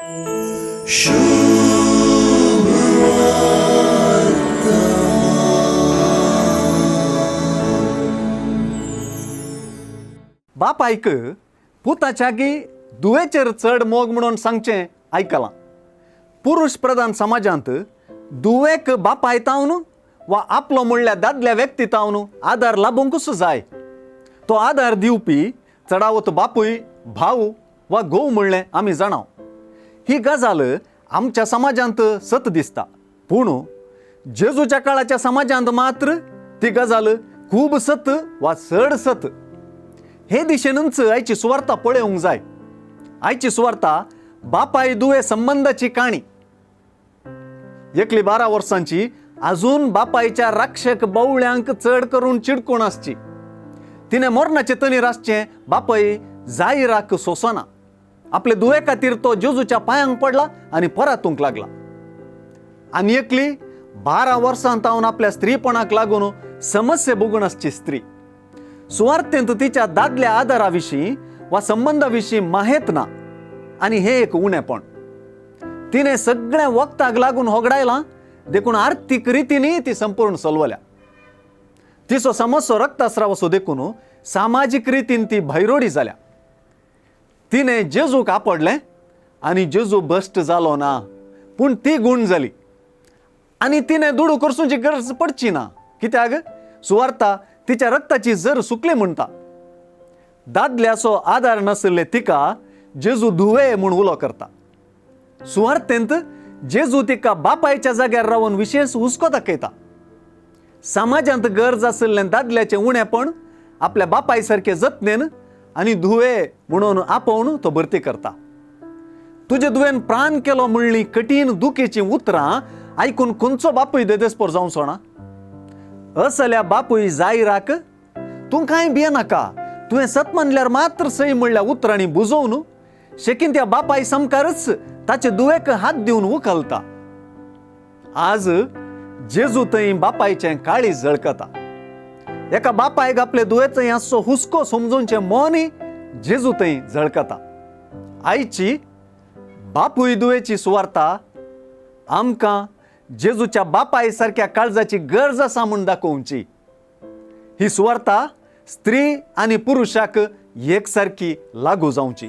बाप ऐक पुताच्यागी दुवेचेर चढ मोग म्हणून सांगचे ऐकला. पुरुष प्रधान समाजांत दुवेक बाप आयतावन वा आपलो म्हणल्या दादल्या व्यक्तितावन आदार लाभूंकूच जाय. तो आदार दिवपी चढावत बापूय भाऊ वा घोव म्हणलें आमी जाणाव. ही गजाल आमच्या समाजांत सत दिसता, पूण जेजूच्या काळाच्या समाजांत मात्र ती गजाल खूब सत वा चड सत. हे दिशेनच आयची सुवार्ता पळोवंक जाय. आयची सुवार्ता बापाय दुवे संबंधाची काणी. एकली 12 वर्सांची अजून बापायच्या राक्षक बावळ्यांक चढ करून चिडकोण आसची. तिने मरणाचे तनीर आसचे बापाय जायराक सोसना. आपले दुवे खातीर तो जेजूच्या पांयांक पडला आनी परतूंक लागला. आनी एकली 12 वर्सां तावन आपल्या स्त्रीपणाक लागून समस्या भोगून आसची स्त्री. सुवार्थेंत तिच्या दादल्या आदाराविशीं वा संबंधाविशीं माहीत ना, आनी हे एक उणेपण. तिने सगळ्या वखदाक लागून होगडायला, देखून आर्थीक रितींनी ती संपूर्ण चलवल्या. तिचो समस्या रक्तस्राव असो देखून सामाजीक रितीन ती भैरोडी जाल्या. तिने जेजूक आपडलें आनी जेजू भश्ट जालो ना, पूण ती गुण जाली. आनी तिने दुडू करसूची गरज पडची ना, कित्याक सुवार्ता तिच्या रक्ताची जर सुकली म्हणटा. दादल्याचो आदार नासले तिका जेजू धुवे म्हूण उलो करता. सुवार्थेंत जेजू तिका बापायच्या जाग्यार रावन विशेष हुस्को दाखयता. समाजांत गरज आसलें दादल्याचें उणेपण आपल्या बापाय सारके जतनेन आनी धुवे म्हणून आपोवन तो भरती करता. तुजे दुवेन प्राण केलो म्हणली कठीण दुखेची उतरां आयकून खंयचो बापूय देदेस्पर जावचो ना. असल्या बापूय जायराक तूं कांय भियेनाका, तुवें सत मानल्यार मात्र सई म्हणल्या उतरांनी बुजोवन शेकीन त्या बापाय समकारच ताचे दुवेक हात दिवन उखलता. आज जेजू थंय बापायचें काळीज झळकता. एका बापायक आपले दुयेचो असो हुस्को समजूनचें मोनी जेजू थंय झळकता. आयची बापूय दुवेची सुवार्ता आमकां जेजूच्या बापाय सारक्या काळजाची गरज आसा म्हूण दाखोवची. ही सुवार्ता स्त्री आनी पुरुषाक एकसारकी लागू जावची.